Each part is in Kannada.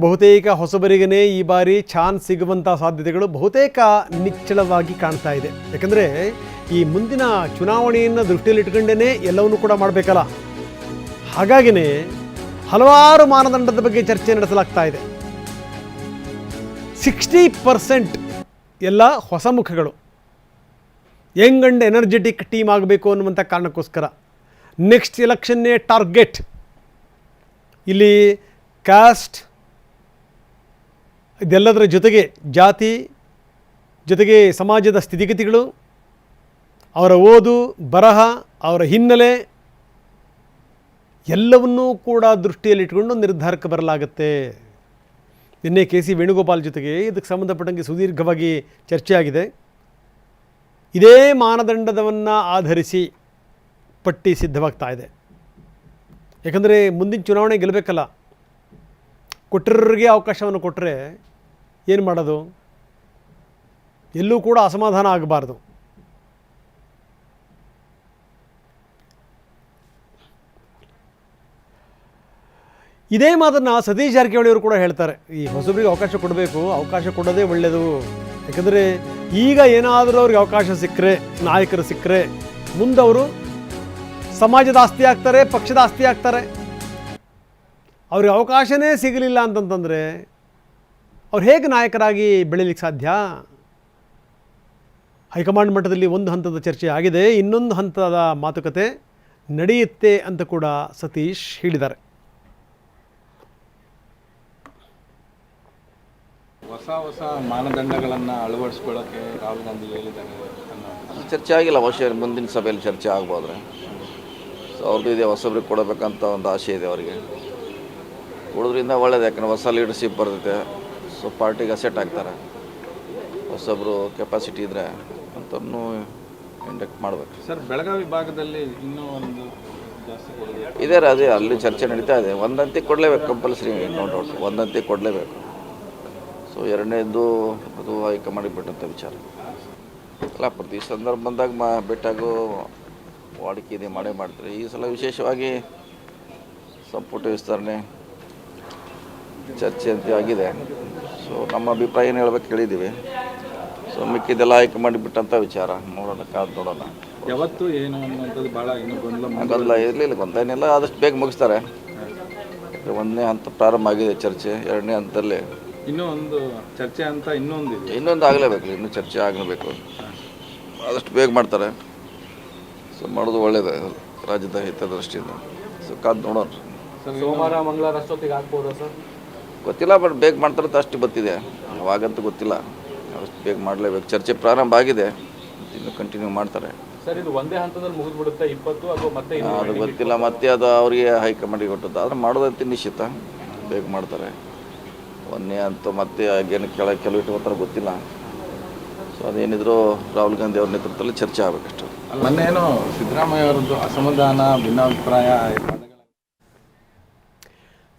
ಬಹುತೇಕ ಹೊಸಬರಿಗೇ ಈ ಬಾರಿ ಚಾನ್ಸ್ ಸಿಗುವಂಥ ಸಾಧ್ಯತೆಗಳು ಬಹುತೇಕ ನಿಚ್ಚಳವಾಗಿ ಕಾಣ್ತಾ ಇದೆ. ಯಾಕಂದರೆ ಈ ಮುಂದಿನ ಚುನಾವಣೆಯನ್ನು ದೃಷ್ಟಿಯಲ್ಲಿಟ್ಟುಕೊಂಡೇ ಎಲ್ಲವನ್ನೂ ಕೂಡ ಮಾಡಬೇಕಲ್ಲ. ಹಾಗಾಗಿನೇ ಹಲವಾರು ಮಾನದಂಡದ ಬಗ್ಗೆ ಚರ್ಚೆ ನಡೆಸಲಾಗ್ತಾ ಇದೆ. 60% ಎಲ್ಲ ಹೊಸ ಮುಖಗಳು, ಯಂಗ್ ಆ್ಯಂಡ್ ಎನರ್ಜೆಟಿಕ್ ಟೀಮ್ ಆಗಬೇಕು ಅನ್ನುವಂಥ ಕಾರಣಕ್ಕೋಸ್ಕರ ನೆಕ್ಸ್ಟ್ ಎಲೆಕ್ಷನ್ನೇ ಟಾರ್ಗೆಟ್. ಇಲ್ಲಿ ಕಾಸ್ಟ್ ಇದೆಲ್ಲದರ ಜೊತೆಗೆ ಜಾತಿ, ಜೊತೆಗೆ ಸಮಾಜದ ಸ್ಥಿತಿಗತಿಗಳು, ಅವರ ಓದು ಬರಹ, ಅವರ ಹಿನ್ನೆಲೆ ಎಲ್ಲವನ್ನೂ ಕೂಡ ದೃಷ್ಟಿಯಲ್ಲಿಟ್ಟುಕೊಂಡು ನಿರ್ಧಾರಕ್ಕೆ ಬರಲಾಗುತ್ತೆ. ನಿನ್ನೆ ಕೆ.ಸಿ. ವೇಣುಗೋಪಾಲ್ ಜೊತೆಗೆ ಇದಕ್ಕೆ ಸಂಬಂಧಪಟ್ಟಂಗೆ ಸುದೀರ್ಘವಾಗಿ ಚರ್ಚೆ ಆಗಿದೆ. ಇದೇ ಮಾನದಂಡವನ್ನು ಆಧರಿಸಿ ಪಟ್ಟಿ ಸಿದ್ಧವಾಗ್ತಾ ಇದೆ. ಯಾಕಂದರೆ ಮುಂದಿನ ಚುನಾವಣೆ ಗೆಲ್ಲಬೇಕಲ್ಲ. ಕೊಟ್ಟರಿಗೆ ಅವಕಾಶವನ್ನು ಕೊಟ್ಟರೆ ಏನು ಮಾಡೋದು? ಎಲ್ಲೂ ಕೂಡ ಅಸಮಾಧಾನ ಆಗಬಾರ್ದು. ಇದೇ ಮಾತನ್ನು ಸತೀಶ್ ಜಾರಕಿಹೊಳಿ ಅವರು ಕೂಡ ಹೇಳ್ತಾರೆ. ಈ ಹೊಸಬರಿಗೆ ಅವಕಾಶ ಕೊಡಬೇಕು, ಅವಕಾಶ ಕೊಡೋದೇ ಒಳ್ಳೆಯದು. ಯಾಕಂದರೆ ಈಗ ಏನಾದರೂ ಅವ್ರಿಗೆ ಅವಕಾಶ ಸಿಕ್ಕರೆ, ನಾಯಕರು ಸಿಕ್ಕರೆ, ಮುಂದವರು ಸಮಾಜದ ಆಸ್ತಿ ಆಗ್ತಾರೆ, ಪಕ್ಷದ ಆಸ್ತಿ ಆಗ್ತಾರೆ. ಅವ್ರಿಗೆ ಅವಕಾಶನೇ ಸಿಗಲಿಲ್ಲ ಅಂತಂತಂದರೆ ಅವ್ರು ಹೇಗೆ ನಾಯಕರಾಗಿ ಬೆಳೀಲಿಕ್ಕೆ ಸಾಧ್ಯ? ಹೈಕಮಾಂಡ್ ಮಟ್ಟದಲ್ಲಿ ಒಂದು ಹಂತದ ಚರ್ಚೆ ಆಗಿದೆ, ಇನ್ನೊಂದು ಹಂತದ ಮಾತುಕತೆ ನಡೆಯುತ್ತೆ ಅಂತ ಕೂಡ ಸತೀಶ್ ಹೇಳಿದ್ದಾರೆ. ಹೊಸ ಮಾನದಂಡಗಳನ್ನು ಅಳವಡಿಸ್ಕೊಳ್ಳೋಕ್ಕೆ ರಾಹುಲ್ ಗಾಂಧಿ ಹೇಳಿದ್ದಾರೆ. ಚರ್ಚೆ ಆಗಿಲ್ಲ, ಅವಶ್ಯ ಮುಂದಿನ ಸಭೆಯಲ್ಲಿ ಚರ್ಚೆ ಆಗ್ಬೋದ್ರೆ. ಸೊ ಅವ್ರದ್ದು ಇದೆ, ಹೊಸಬ್ರಿಗೆ ಕೊಡಬೇಕಂತ ಒಂದು ಆಸೆ ಇದೆ ಅವರಿಗೆ. ಕೊಡೋದ್ರಿಂದ ಒಳ್ಳೇದು, ಯಾಕಂದರೆ ಹೊಸ ಲೀಡರ್ಶಿಪ್ ಬರ್ತೈತೆ. ಸೊ ಪಾರ್ಟಿಗೆ ಅಸೆಟ್ ಆಗ್ತಾರೆ. ಹೊಸಬ್ರು ಕೆಪಾಸಿಟಿ ಇದ್ದರೆ ಅಂತನೂ ಇಂಡಕ್ಟ್ ಮಾಡಬೇಕು. ಸರ್, ಬೆಳಗಾವಿ ಭಾಗದಲ್ಲಿ ಇನ್ನೂ ಒಂದು ಜಾಸ್ತಿ ಇದೆ, ಅದೇ ಅಲ್ಲಿ ಚರ್ಚೆ ನಡೀತಾ ಇದೆ. ಒಂದಂತಿ ಕೊಡಲೇಬೇಕು, ಕಂಪಲ್ಸರಿ, ನೋ ಡೌಟ್ ಒಂದಂತಿ ಕೊಡಲೇಬೇಕು. ಸೊ ಎರಡನೇದು ಅದು ಹೈಕಮಾಂಡಿಗೆ ಬಿಟ್ಟಂಥ ವಿಚಾರ ಅಲ್ಲ. ಪ್ರತಿ ಸಂದರ್ಭ ಬಂದಾಗ ಬಿಟ್ಟಾಗೂ ವಾಡಿಕೆ ಇದೆ, ಮಾಡೇ ಮಾಡ್ತಾರೆ. ಈ ಸಲ ವಿಶೇಷವಾಗಿ ಸಂಪುಟ ವಿಸ್ತರಣೆ ಚರ್ಚೆ ಅಂತ ಆಗಿದೆ. ಸೊ ನಮ್ಮ ಅಭಿಪ್ರಾಯ ಏನು ಹೇಳ್ಬೇಕು ಹೇಳಿದ್ದೀವಿ. ಸೊ ಮಿಕ್ಕಿದೆಲ್ಲ ಹೈಕಮಾಂಡಿಗೆ ಬಿಟ್ಟಂಥ ವಿಚಾರ, ನೋಡೋಣ, ಕಾದು ನೋಡೋಣ. ಯಾವತ್ತು ಏನು ಅನ್ನೋಂಥದ್ದು ಭಾಳ ಇನ್ನೂ ಗೊಂದಲ ಇರಲಿಲ್ಲ, ಗೊಂದಲ ಏನಿಲ್ಲ, ಆದಷ್ಟು ಬೇಗ ಮುಗಿಸ್ತಾರೆ. ಒಂದನೇ ಹಂತ ಪ್ರಾರಂಭ ಆಗಿದೆ ಚರ್ಚೆ, ಎರಡನೇ ಹಂತದಲ್ಲಿ ಇನ್ನೂ ಒಂದು ಚರ್ಚೆ ಅಂತ ಇನ್ನೊಂದು ಆಗಲೇಬೇಕು, ಇನ್ನೂ ಚರ್ಚೆ ಆಗಲೇಬೇಕು. ಆದಷ್ಟು ಬೇಗ ಮಾಡ್ತಾರೆ. ಸೊ ಮಾಡೋದು ಒಳ್ಳೆಯದು ರಾಜ್ಯದ ಹಿತದೃಷ್ಟಿಯಿಂದ. ಸೊ ಕಾದು ನೋಡೋಣ. ಸೋಮವಾರ ಮಂಗಳವಾರ ಅಷ್ಟೊತ್ತಿಗೆ ಆಗ್ಬೋದಾ ಸರ್? ಗೊತ್ತಿಲ್ಲ, ಬಟ್ ಬೇಗ ಮಾಡ್ತಾರೆ ಅಂತ ಅಷ್ಟು ಗೊತ್ತಿದೆ. ಅವಾಗಂತೂ ಗೊತ್ತಿಲ್ಲ, ಅಷ್ಟು ಬೇಗ ಮಾಡಲೇಬೇಕು. ಚರ್ಚೆ ಪ್ರಾರಂಭ ಆಗಿದೆ, ಇನ್ನು ಕಂಟಿನ್ಯೂ ಮಾಡ್ತಾರೆ. ಸರ್, ಇದು ಒಂದೇ ಹಂತದಲ್ಲಿ ಮುಗಿದ್ಬಿಡುತ್ತೆ 20 ಅಥವಾ ಮತ್ತೆ ಅದು ಗೊತ್ತಿಲ್ಲ, ಮತ್ತೆ ಅದು ಅವರಿಗೆ ಹೈಕಮಾಂಡಿಗೆ ಕೊಟ್ಟದ್ದು. ಆದರೆ ಮಾಡೋದಂತ ನಿಶ್ಚಿತ, ಬೇಗ ಮಾಡ್ತಾರೆ. ಒಂದೇ ಅಂತ ಮತ್ತೆ ಏನು ಕೆಲವು ಇಟ್ಕೊತಾರೆ ಗೊತ್ತಿಲ್ಲ. ಸೊ ಅದೇನಿದ್ರು ರಾಹುಲ್ ಗಾಂಧಿ ಅವ್ರ ನೇತೃತ್ವದಲ್ಲಿ ಚರ್ಚೆ ಆಗಬೇಕಷ್ಟು. ಮೊನ್ನೇನು ಸಿದ್ದರಾಮಯ್ಯ ಅವರದ್ದು ಅಸಮಾಧಾನ, ಭಿನ್ನಾಭಿಪ್ರಾಯ,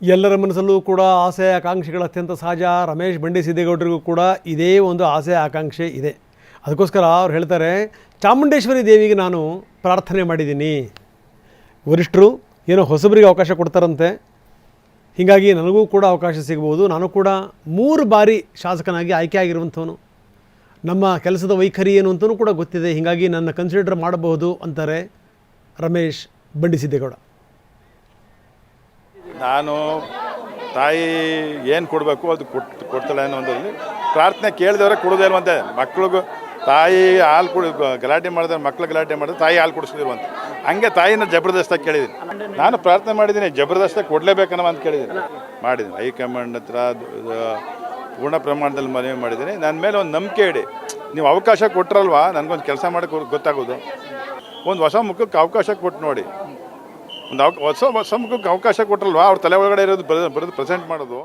ಎಲ್ಲರ ಮನಸ್ಸಲ್ಲೂ ಕೂಡ ಆಸೆ ಆಕಾಂಕ್ಷೆಗಳು ಅತ್ಯಂತ ಸಹಜ. ರಮೇಶ್ ಬಂಡಿಸಿದ್ದೇಗೌಡರಿಗೂ ಕೂಡ ಇದೇ ಒಂದು ಆಸೆ ಆಕಾಂಕ್ಷೆ ಇದೆ. ಅದಕ್ಕೋಸ್ಕರ ಅವ್ರು ಹೇಳ್ತಾರೆ, ಚಾಮುಂಡೇಶ್ವರಿ ದೇವಿಗೆ ನಾನು ಪ್ರಾರ್ಥನೆ ಮಾಡಿದ್ದೀನಿ, ವರಿಷ್ಠರು ಏನೋ ಹೊಸಬರಿಗೆ ಅವಕಾಶ ಕೊಡ್ತಾರಂತೆ, ಹೀಗಾಗಿ ನನಗೂ ಕೂಡ ಅವಕಾಶ ಸಿಗ್ಬೋದು. ನಾನು ಕೂಡ 3 ಬಾರಿ ಶಾಸಕನಾಗಿ ಆಯ್ಕೆ ಆಗಿರುವಂಥವನು, ನಮ್ಮ ಕೆಲಸದ ವೈಖರಿ ಏನು ಅಂತಲೂ ಕೂಡ ಗೊತ್ತಿದೆ, ಹೀಗಾಗಿ ನನ್ನ ಕನ್ಸಿಡರ್ ಮಾಡಬಹುದು ಅಂತಾರೆ ರಮೇಶ್ ಬಂಡಿಸಿದ್ದೇಗೌಡ. ನಾನು ತಾಯಿ ಏನು ಕೊಡಬೇಕು ಅದು ಕೊಡ್ತಾಳೆ ಅನ್ನೋದ್ರಲ್ಲಿ ಪ್ರಾರ್ಥನೆ ಕೇಳಿದವರೆ ಕೊಡೋದೇ ಇಲ್ವಂತೆ. ಮಕ್ಳಿಗೂ ತಾಯಿ ಹಾಲು ಗಲಾಟೆ ಮಾಡಿದ್ರೆ, ಮಕ್ಳು ಗಲಾಟೆ ಮಾಡಿದ್ರೆ ತಾಯಿ ಹಾಲು ಕುಡಿಸಿದಿರುವಂತೆ. ಹಂಗೆ ತಾಯಿನ ಜಬರ್ದಸ್ತಾಗಿ ಕೇಳಿದ್ದೀನಿ. ನಾನು ಪ್ರಾರ್ಥನೆ ಮಾಡಿದ್ದೀನಿ, ಜಬರ್ದಸ್ತಾಗಿ ಕೊಡಲೇಬೇಕನ್ನೋ ಅಂತ ಕೇಳಿದ್ದೀನಿ, ಮಾಡಿದ್ದೀನಿ. ಹೈಕಮಾಂಡ್ ಹತ್ರ ಪೂರ್ಣ ಪ್ರಮಾಣದಲ್ಲಿ ಮನವಿ ಮಾಡಿದ್ದೀನಿ. ನನ್ನ ಮೇಲೆ ಒಂದು ನಂಬಿಕೆ ಇಡಿ. ನೀವು ಅವಕಾಶ ಕೊಟ್ಟರಲ್ವಾ, ನನಗೊಂದು ಕೆಲಸ ಮಾಡೋಕ್ಕೆ ಗೊತ್ತಾಗೋದು. ಒಂದು ಹೊಸ ಮುಖಕ್ಕೆ ಅವಕಾಶ ಕೊಟ್ಟು ನೋಡಿ. ಒಂದು ಹೊಸ ಮುಖಕ್ಕೆ ಅವಕಾಶ ಕೊಟ್ಟರಲ್ವಾ, ಅವ್ರ ತಲೆ ಒಳಗಡೆ ಇರೋದು ಬರೋದು ಪ್ರೆಸೆಂಟ್ ಮಾಡೋದು.